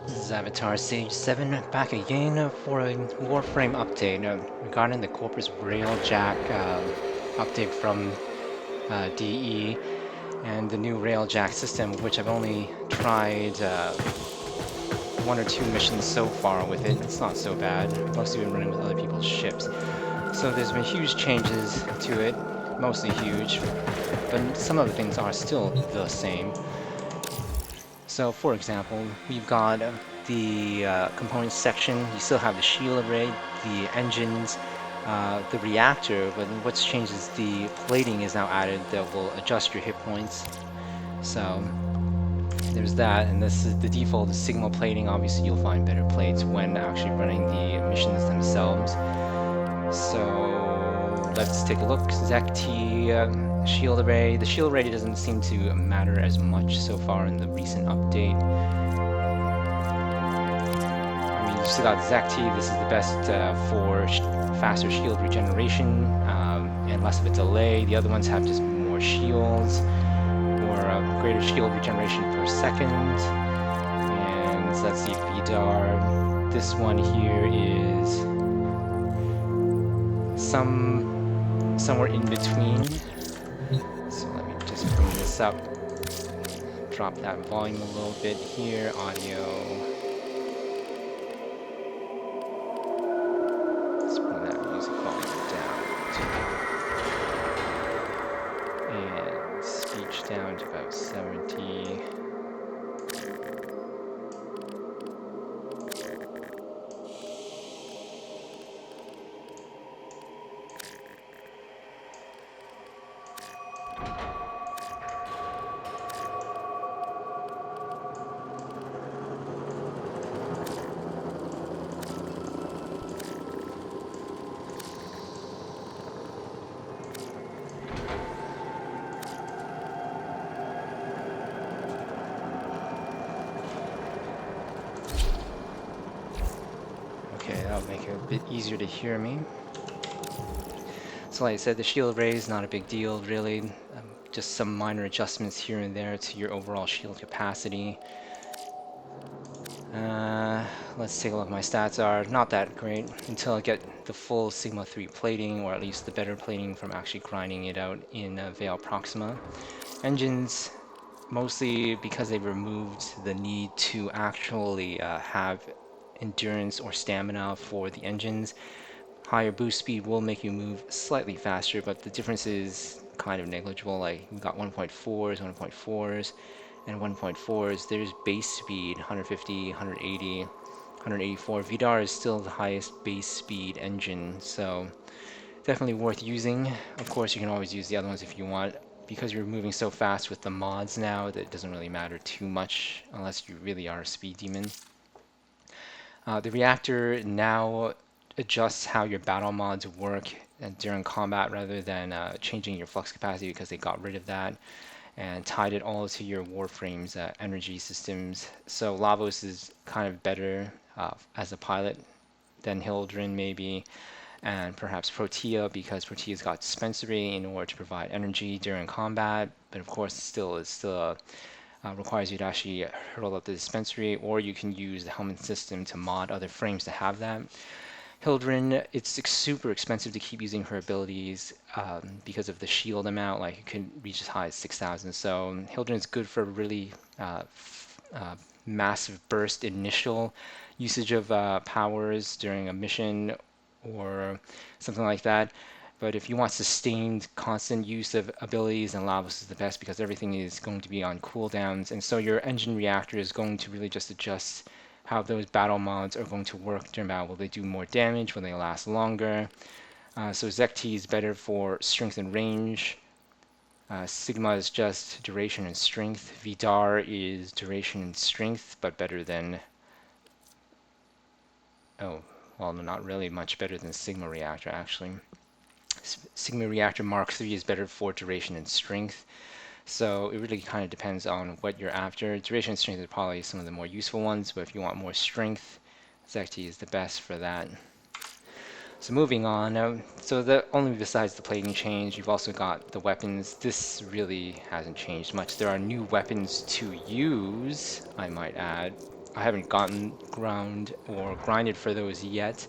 This is Avatar Sage 7 back again for a Warframe update regarding the Corpus Railjack update from DE and the new Railjack system, which I've only tried one or two missions so far with it. It's not so bad. Mostly been running with other people's ships. So there's been huge changes to it, mostly huge, but some of the things are still the same. So for example, we've got the components section. You still have the shield array, the engines, the reactor, but what's changed is the plating is now added that will adjust your hit points. So there's that, and this is the default is Sigma plating. Obviously you'll find better plates when actually running the missions themselves. So let's take a look. ZecT shield array. The shield array doesn't seem to matter as much so far in the recent update. I mean, you still got ZecT. This is the best for faster shield regeneration and less of a delay. The other ones have just more shields or greater shield regeneration per second. And so let's see, VDAR. This one here is somewhere in between. So let me just bring this up, drop that volume a little bit here, audio. Let's bring that music volume down and speech down to about 70. Okay, that'll make it a bit easier to hear me. So like I said, the shield array is not a big deal, really. Just some minor adjustments here and there to your overall shield capacity. Let's take a look. My stats are not that great until I get the full Sigma 3 plating, or at least the better plating from actually grinding it out in Veil Proxima. Engines, mostly because they've removed the need to actually have endurance or stamina for the engines. Higher boost speed will make you move slightly faster, but the difference is kind of negligible. Like we've got 1.4s, 1.4s, and 1.4s. There's base speed 150, 180, 184. VDAR is still the highest base speed engine, so definitely worth using. Of course, you can always use the other ones if you want. Because you're moving so fast with the mods now, that it doesn't really matter too much unless you really are a speed demon. The reactor now adjusts how your battle mods work during combat rather than changing your flux capacity, because they got rid of that and tied it all to your Warframe's energy systems. So Lavos is kind of better as a pilot than Hildren maybe, and perhaps Protea, because Protea's got dispensary in order to provide energy during combat, but of course it still requires you to actually hurl up the dispensary, or you can use the helmet system to mod other frames to have that. Hildren, it's super expensive to keep using her abilities because of the shield amount. Like it can reach as high as 6,000. So Hildren is good for really massive burst initial usage of powers during a mission or something like that. But if you want sustained, constant use of abilities, then Lavos is the best, because everything is going to be on cooldowns. And so your engine reactor is going to really just adjust how those battle mods are going to work during battle. Will they do more damage? Will they last longer? So ZecT is better for strength and range. Sigma is just duration and strength. VDAR is duration and strength, but better than... Oh, well, not really much better than Sigma Reactor, actually. Sigma Reactor Mark III is better for duration and strength. So it really kind of depends on what you're after. Duration and strength is probably some of the more useful ones, but if you want more strength, ZecT is the best for that. So moving on, so the only besides the plating change, you've also got the weapons. This really hasn't changed much. There are new weapons to use, I might add. I haven't gotten ground or grinded for those yet.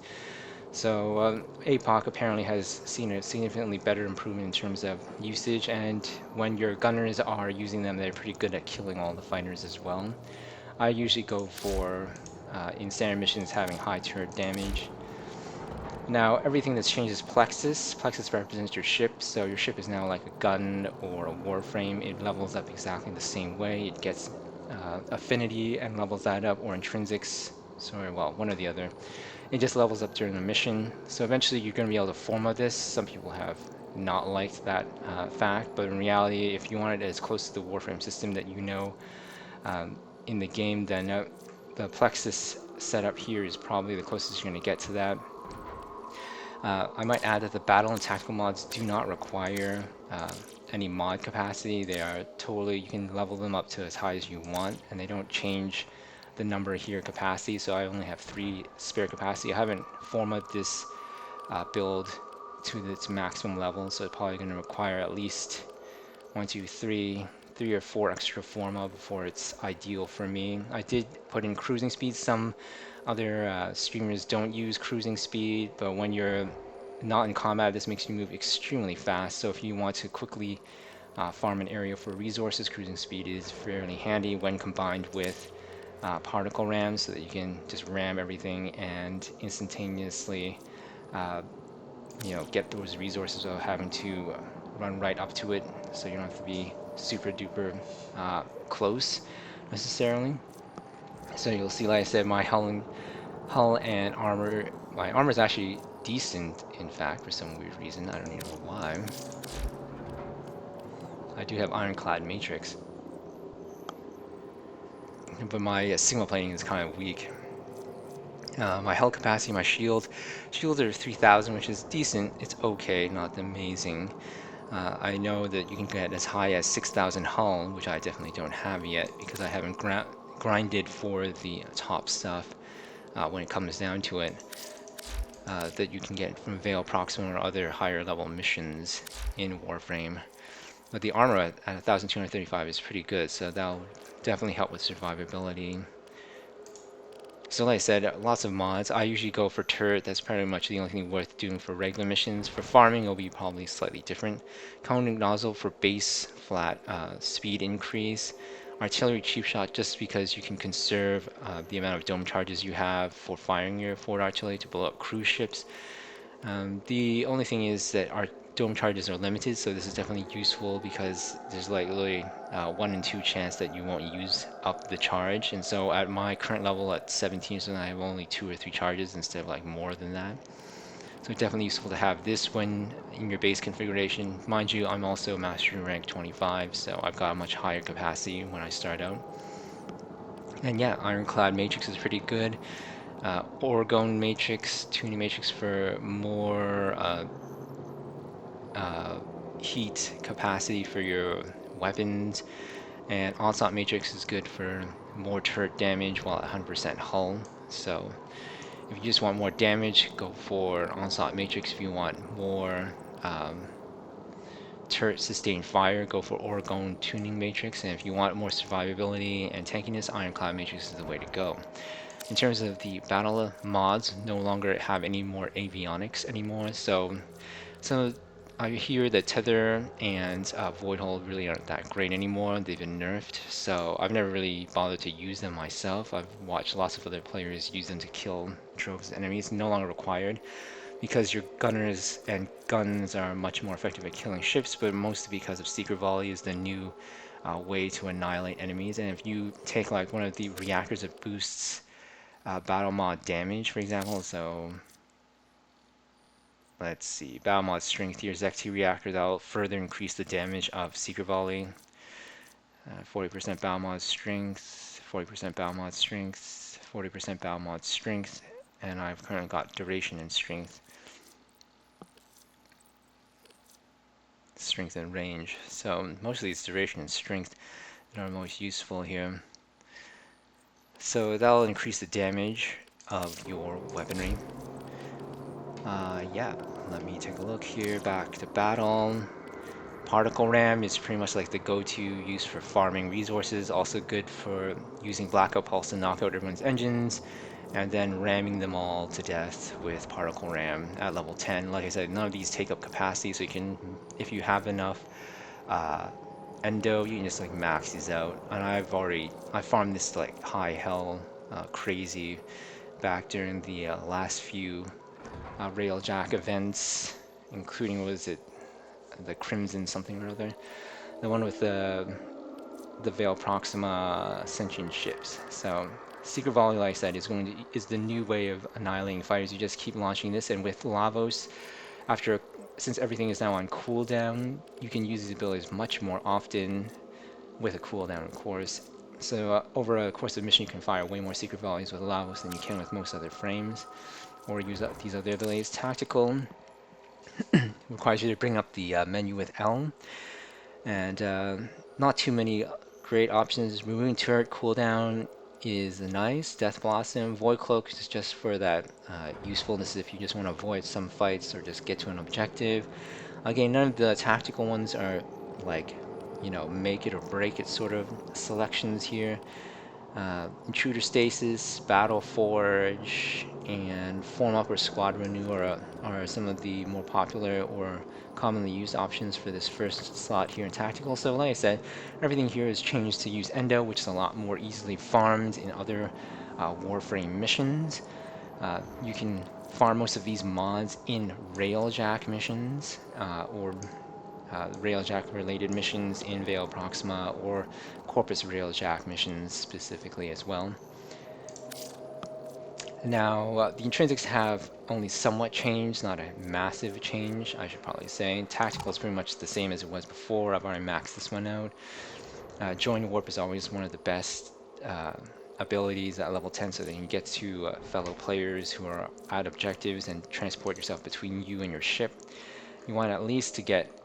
So APOC apparently has seen a significantly better improvement in terms of usage, and when your gunners are using them, they're pretty good at killing all the fighters as well. I usually go for, in standard missions, having high turret damage. Now, everything that's changed is Plexus. Plexus represents your ship, so your ship is now like a gun or a Warframe. It levels up exactly the same way. It gets affinity and levels that up, or intrinsics, sorry, well, one or the other. It just levels up during the mission. So eventually you're going to be able to forma this. Some people have not liked that fact, but in reality, if you want it as close to the Warframe system that you know in the game, then the Plexus setup here is probably the closest you're going to get to that. I might add that the battle and tactical mods do not require any mod capacity. They are totally, you can level them up to as high as you want, and they don't change the number here capacity, so I only have 3 spare capacity. I haven't formatted this build to its maximum level, so it's probably going to require at least 1, 2, 3 or 4 extra forma before it's ideal for me. I did put in cruising speed. Some other streamers don't use cruising speed, but when you're not in combat, this makes you move extremely fast. So if you want to quickly farm an area for resources, cruising speed is fairly handy when combined with particle rams, so that you can just ram everything and instantaneously get those resources without having to run right up to it, so you don't have to be super duper close necessarily. So you'll see, like I said, my hull and armor. My armor is actually decent, in fact, for some weird reason. I don't even know why. I do have ironclad matrix, but my signal plating is kind of weak. My hull capacity, my shields are 3,000, which is decent. It's okay, not amazing. I know that you can get as high as 6,000 hull, which I definitely don't have yet because I haven't grinded for the top stuff when it comes down to it. That you can get from Veil Proxima or other higher level missions in Warframe. But the armor at 1,235 is pretty good, so that'll definitely help with survivability. So like I said, lots of mods. I usually go for turret. That's pretty much the only thing worth doing for regular missions. For farming, it'll be probably slightly different. Cone nozzle for base flat speed increase. Artillery cheap shot, just because you can conserve the amount of dome charges you have for firing your forward artillery to blow up cruise ships. The only thing is that our dome charges are limited, so this is definitely useful because there's like literally 1 in 2 chance that you won't use up the charge. And so at my current level at 17, so I have only 2 or 3 charges instead of like more than that. So it's definitely useful to have this when in your base configuration. Mind you, I'm also mastery rank 25, so I've got a much higher capacity when I start out. And yeah, ironclad matrix is pretty good. Orgone matrix, tuning matrix for more heat capacity for your weapons, and onslaught matrix is good for more turret damage while at 100% hull. So if you just want more damage, go for onslaught matrix. If you want more turret sustained fire, go for Orgone tuning matrix. And if you want more survivability and tankiness, ironclad matrix is the way to go. In terms of the battle mods, no longer have any more avionics anymore, so I hear that Tether and Voidhold really aren't that great anymore. They've been nerfed, so I've never really bothered to use them myself. I've watched lots of other players use them to kill droves of enemies. No longer required, because your gunners and guns are much more effective at killing ships, but mostly because of Secret Volley is the new way to annihilate enemies. And if you take like one of the reactors that boosts battle mod damage, for example, so let's see, battle mod strength here, ZT reactor, that'll further increase the damage of Secret Volley. 40% battle mod strength, 40% battle mod strength, 40% battle mod strength, and I've currently got duration and strength. Strength and range. So mostly it's duration and strength that are most useful here. So that'll increase the damage of your weaponry. Yeah, let me take a look here. Back to battle. Particle ram is pretty much like the go-to use for farming resources. Also good for using blackout pulse to knock out everyone's engines, and then ramming them all to death with particle ram at level 10. Like I said, none of these take up capacity, so you can, if you have enough uh, endo, you can just like max these out. And I farmed this like high hell crazy back during the last few Railjack events, including, was it the Crimson something or other, the one with the Veil Proxima sentient ships. So Secret Volley, like I said, is the new way of annihilating fighters. You just keep launching this, and with Lavos, since everything is now on cooldown, you can use these abilities much more often with a cooldown, of course. So over a course of mission, you can fire way more Secret Volleys with Lavos than you can with most other frames, or use these other abilities. Tactical requires you to bring up the menu with L, and not too many great options. Removing turret cooldown is nice. Death Blossom, Void Cloak is just for that usefulness if you just want to avoid some fights or just get to an objective. Again, none of the tactical ones are like, make it or break it sort of selections here. Intruder Stasis, Battle Forge, and Form Up or Squad Renew are some of the more popular or commonly used options for this first slot here in Tactical. So like I said, everything here is changed to use Endo, which is a lot more easily farmed in other Warframe missions. You can farm most of these mods in Railjack missions, or Railjack related missions in Veil Proxima, or Corpus Railjack missions specifically as well. Now, the intrinsics have only somewhat changed, not a massive change, I should probably say. Tactical is pretty much the same as it was before. I've already maxed this one out. Join Warp is always one of the best abilities at level 10, so that you can get to fellow players who are at objectives and transport yourself between you and your ship. You want at least to get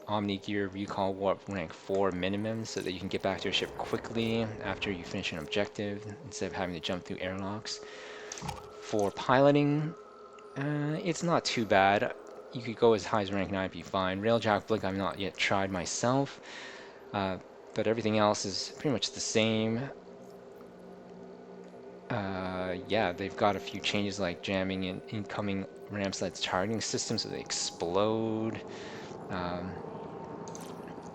Omni Gear Recall Warp rank 4 minimum, so that you can get back to your ship quickly after you finish an objective, instead of having to jump through airlocks. For piloting, it's not too bad. You could go as high as rank 9, be fine. Railjack Blink I've not yet tried myself, but everything else is pretty much the same. Yeah, they've got a few changes like jamming in incoming ram sleds targeting systems so they explode.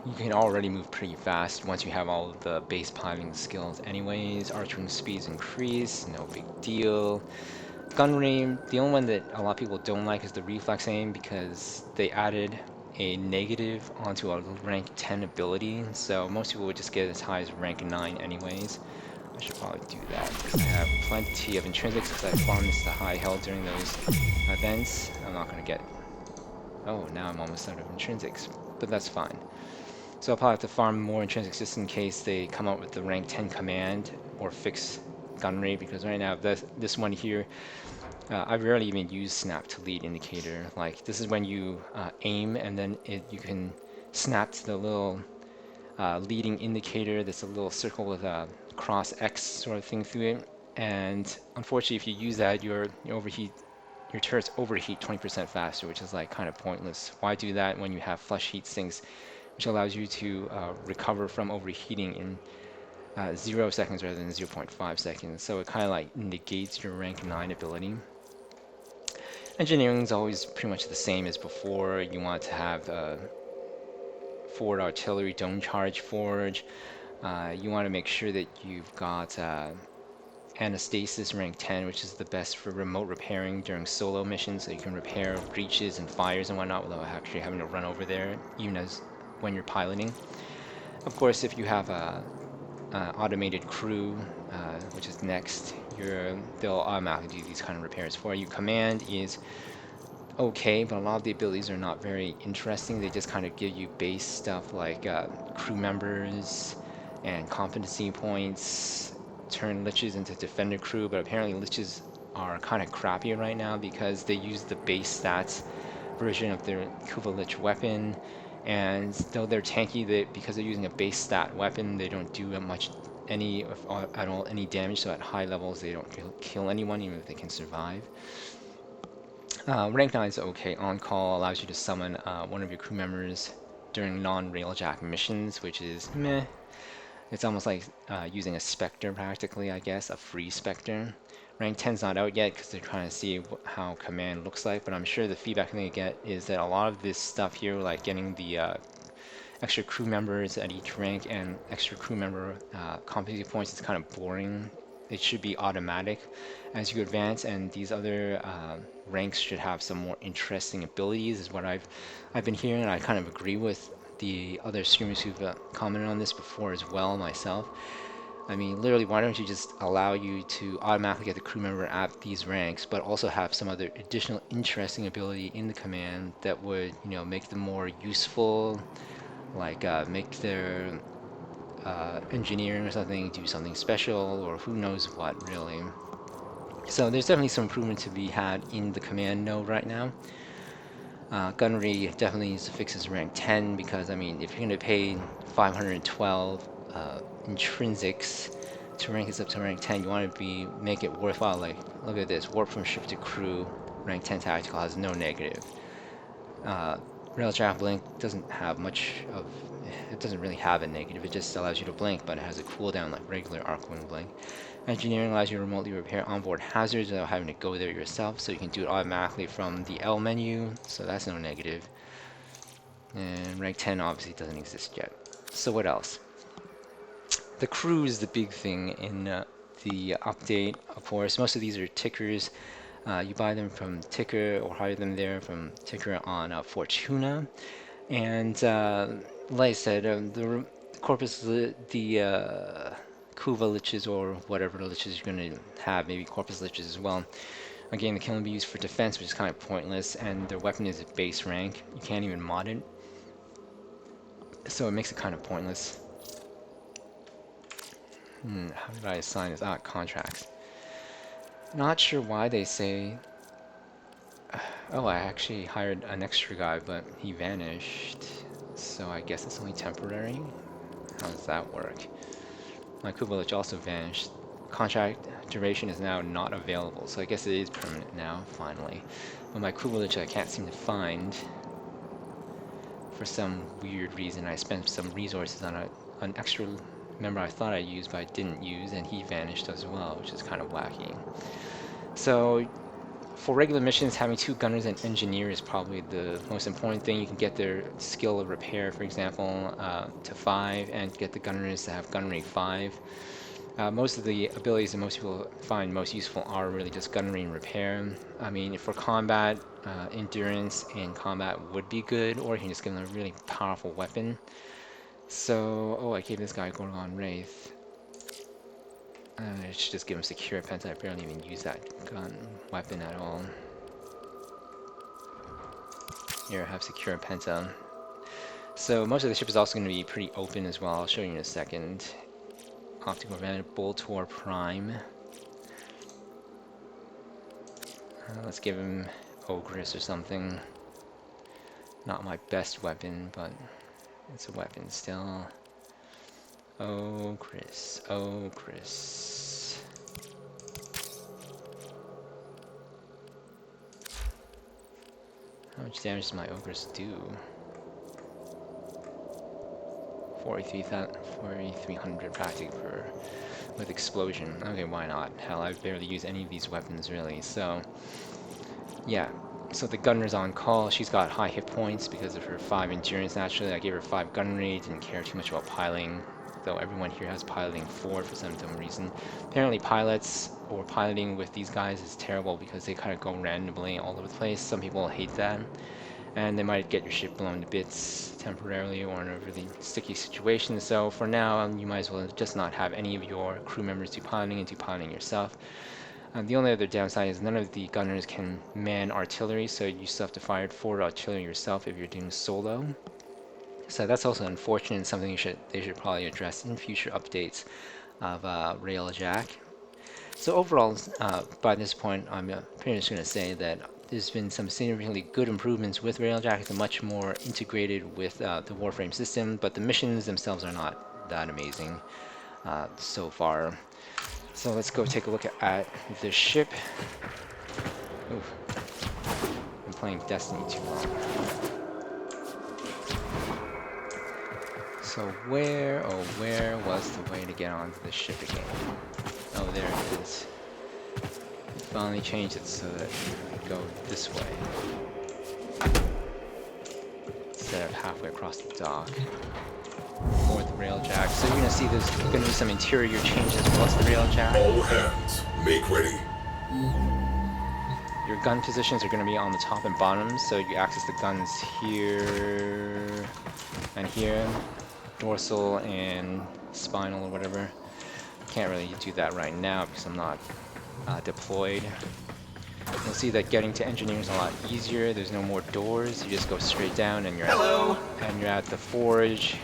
You can already move pretty fast once you have all of the base piloting skills anyways. Archering speeds increase, no big deal. Gun aim, the only one that a lot of people don't like is the reflex aim, because they added a negative onto a rank 10 ability, so most people would just get as high as rank 9 anyways. I should probably do that because I have plenty of intrinsics, because I farmed this to high hell during those events. I'm not going to get... Oh, now I'm almost out of intrinsics, but that's fine. So I'll probably have to farm more intrinsics just in case they come out with the rank 10 command or fix gun rate, because right now this one here, I rarely even use snap to lead indicator. Like, this is when you aim, and then you can snap to the little leading indicator that's a little circle with a cross X sort of thing through it. And unfortunately, if you use that, your turrets overheat 20% faster, which is like kind of pointless. Why do that when you have flush heat sinks, which allows you to recover from overheating in 0 seconds rather than 0.5 seconds. So it kind of like negates your rank 9 ability. Engineering is always pretty much the same as before. You want to have forward artillery dome charge forge. You want to make sure that you've got Anastasis rank 10, which is the best for remote repairing during solo missions, so you can repair breaches and fires and whatnot without actually having to run over there, even as when you're piloting. Of course, if you have a automated crew, which is next, they'll automatically do these kind of repairs for you. Command is okay, but a lot of the abilities are not very interesting. They just kind of give you base stuff like crew members and competency points, turn liches into defender crew, but apparently liches are kind of crappy right now because they use the base stats version of their Kuva Lich weapon, and though they're tanky, because they're using a base stat weapon, they don't do any damage, so at high levels they don't kill anyone, even if they can survive. Rank 9 is okay. On call allows you to summon one of your crew members during non-Railjack missions, which is meh. It's almost like using a Spectre practically, I guess, a free Spectre. Rank 10's not out yet because they're trying to see how command looks like, but I'm sure the feedback they get is that a lot of this stuff here, like getting the extra crew members at each rank and extra crew member competency points, is kind of boring. It should be automatic as you advance, and these other ranks should have some more interesting abilities, is what I've been hearing, and I kind of agree with the other streamers who've commented on this before as well, myself. I mean, literally, why don't you just allow you to automatically get the crew member at these ranks, but also have some other additional interesting ability in the command that would, you know, make them more useful, like make their engineering or something do something special, or who knows what, really. So there's definitely some improvement to be had in the command node right now. Gunnery definitely needs to fix his rank 10, because I mean, if you're going to pay 512 intrinsics to rank this up to rank 10, you want to make it worthwhile. Like, look at this: warp from ship to crew, rank 10 tactical has no negative. Railjack blink doesn't have much of, it doesn't really have a negative, it just allows you to blink, but it has a cooldown like regular Arcwind blink. Engineering allows you to remotely repair onboard hazards without having to go there yourself, so you can do it automatically from the L menu, so that's no negative. And rank 10 obviously doesn't exist yet. So what else? The crew is the big thing in the update, of course. Most of these are tickers. You buy them from Ticker or hire them there from Ticker on Fortuna. And like I said, the Corpus, the Kuva liches or whatever liches you're going to have, maybe Corpus liches as well. Again, they can only be used for defense, which is kind of pointless, and their weapon is a base rank. You can't even mod it. So it makes it kind of pointless. How did I assign this? Contracts. Not sure why they say... Oh, I actually hired an extra guy, but he vanished. So I guess it's only temporary? How does that work? My Kubelich also vanished. Contract duration is now not available, so I guess it is permanent now, finally. But my Kubelich I can't seem to find. For some weird reason, I spent some resources on an extra member I thought I used, but I didn't use, and he vanished as well, which is kind of wacky. So for regular missions, having 2 gunners and engineer is probably the most important thing. You can get their skill of repair, for example, to 5, and get the gunners to have gunnery 5. Most of the abilities that most people find most useful are really just gunnery and repair. I mean, for combat, endurance in combat would be good, or you can just give them a really powerful weapon. So, oh, I gave this guy Gorgon Wraith. I should just give him Secure Penta. I barely even use that gun weapon at all. Here, I have Secure Penta. So most of the ship is also going to be pretty open as well. I'll show you in a second. Optical Advantage, Boltor Prime. Let's give him Ogress or something. Not my best weapon, but it's a weapon still. Ogress, Ogress. How much damage does my Ogress do? 4,300 practically per with explosion. Okay, why not? Hell, I barely use any of these weapons really. So yeah. So the gunner's on call. She's got high hit points because of her 5 endurance naturally. I gave her 5 gunnery, didn't care too much about piloting, though everyone here has piloting 4 for some dumb reason. Apparently pilots or piloting with these guys is terrible because they kind of go randomly all over the place. Some people hate that, and they might get your ship blown to bits temporarily or in a really sticky situation. So for now, you might as well just not have any of your crew members do piloting and do piloting yourself. The only other downside is none of the gunners can man artillery, so you still have to fire forward artillery yourself if you're doing solo. So that's also unfortunate and something they should probably address in future updates of Railjack. So overall, by this point, I'm pretty much going to say that there's been some significantly good improvements with Railjack. It's much more integrated with the Warframe system, but the missions themselves are not that amazing so far. So let's go take a look at the ship. Ooh. been playing Destiny too long. So where, oh where was the way to get onto the ship again? Oh, there it is. It finally changed it so that we go this way instead of halfway across the dock. Or the railjack. So you're gonna see there's gonna be some interior changes plus the railjack. All hands, make ready. Your gun positions are gonna be on the top and bottom, so you access the guns here and here, dorsal and spinal or whatever. Can't really do that right now because I'm not deployed. You'll see that getting to engineering is a lot easier. There's no more doors. You just go straight down and you're at the forge.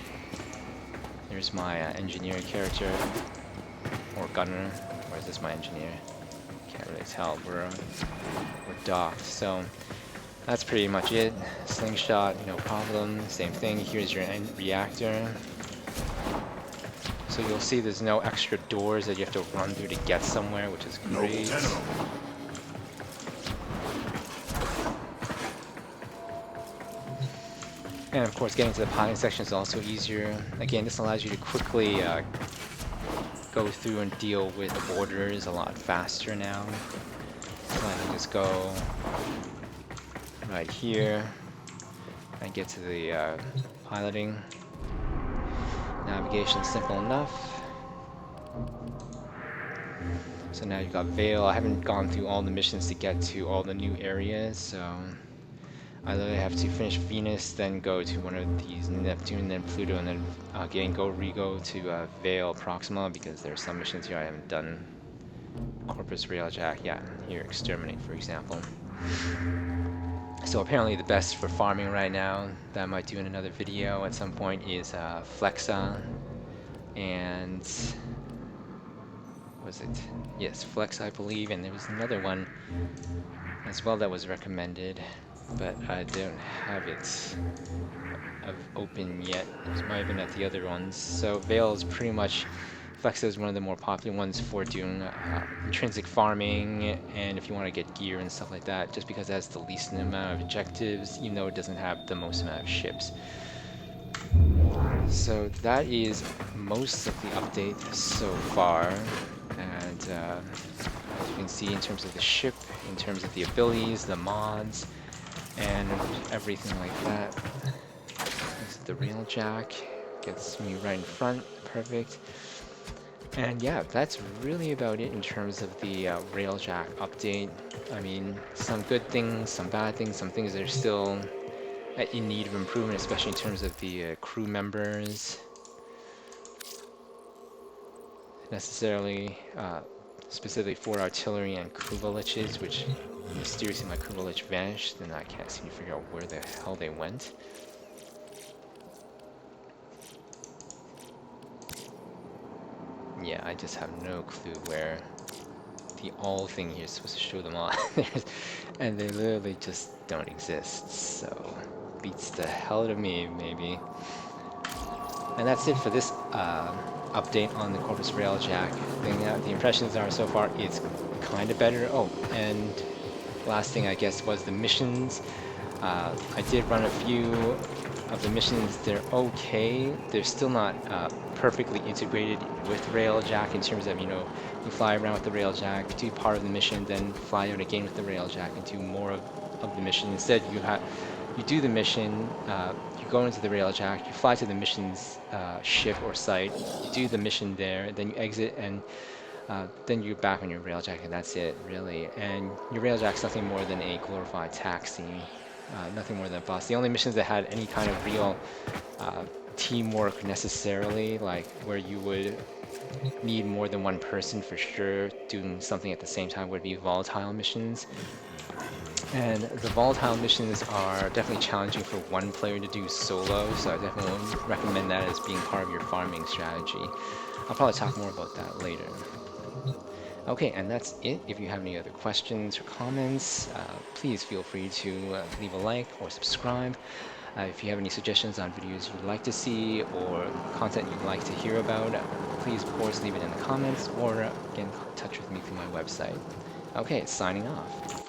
There's my engineer character, or gunner. Or is this my engineer? Can't really tell. We're docked. So that's pretty much it. Slingshot, no problem. Same thing. Here's your reactor. So you'll see there's no extra doors that you have to run through to get somewhere, which is great. And of course, getting to the piloting section is also easier. Again, this allows you to quickly go through and deal with orders a lot faster now. So I can just go right here and get to the piloting. Navigation is simple enough. So now you've got Vale. I haven't gone through all the missions to get to all the new areas, so I literally have to finish Venus, then go to one of these Neptune, then Pluto, and then again go re-go to Vale Proxima, because there's some missions here I haven't done. Corpus Railjack, yeah, here Exterminate for example. So apparently the best for farming right now, that I might do in another video at some point, is Flexa, and was it? Yes, Flex I believe, and there was another one as well that was recommended, but I don't have it open yet. It might have been at the other ones. So Vale is pretty much, Flexa is one of the more popular ones for doing intrinsic farming, and if you want to get gear and stuff like that, just because it has the least amount of objectives, even though it doesn't have the most amount of ships. So that is most of the update so far, and as you can see in terms of the ship, in terms of the abilities, the mods, and everything like that. This is the Railjack, gets me right in front, perfect. And yeah, that's really about it in terms of the Railjack update. I mean, some good things, some bad things, some things that are still in need of improvement, especially in terms of the crew members. Necessarily, specifically for artillery and Kruvaliches, which mysteriously my Kruvalich vanished, and I can't seem to figure out where the hell they went. Yeah, I just have no clue where the all thing here is supposed to show them all. And they literally just don't exist, so beats the hell out of me, maybe. And that's it for this update on the Corpus Railjack thing. The impressions are so far it's kind of better. Oh, and last thing I guess was the missions. I did run a few of the missions. They're okay. They're still not perfectly integrated with Railjack in terms of, you know, you fly around with the Railjack, do part of the mission, then fly out again with the Railjack and do more of the mission. Instead, you do the mission, you go into the Railjack, you fly to the mission's ship or site, you do the mission there, then you exit, and then you're back on your Railjack, and that's it, really. And your Railjack's nothing more than a glorified taxi, nothing more than a bus. The only missions that had any kind of real teamwork necessarily, like where you would need more than one person for sure doing something at the same time, would be volatile missions. And the volatile missions are definitely challenging for one player to do solo, so I definitely wouldn't recommend that as being part of your farming strategy. I'll probably talk more about that later. Okay, and that's it. If you have any other questions or comments, please feel free to leave a like or subscribe. If you have any suggestions on videos you'd like to see or content you'd like to hear about, please of course leave it in the comments or get in touch with me through my website. Okay, signing off.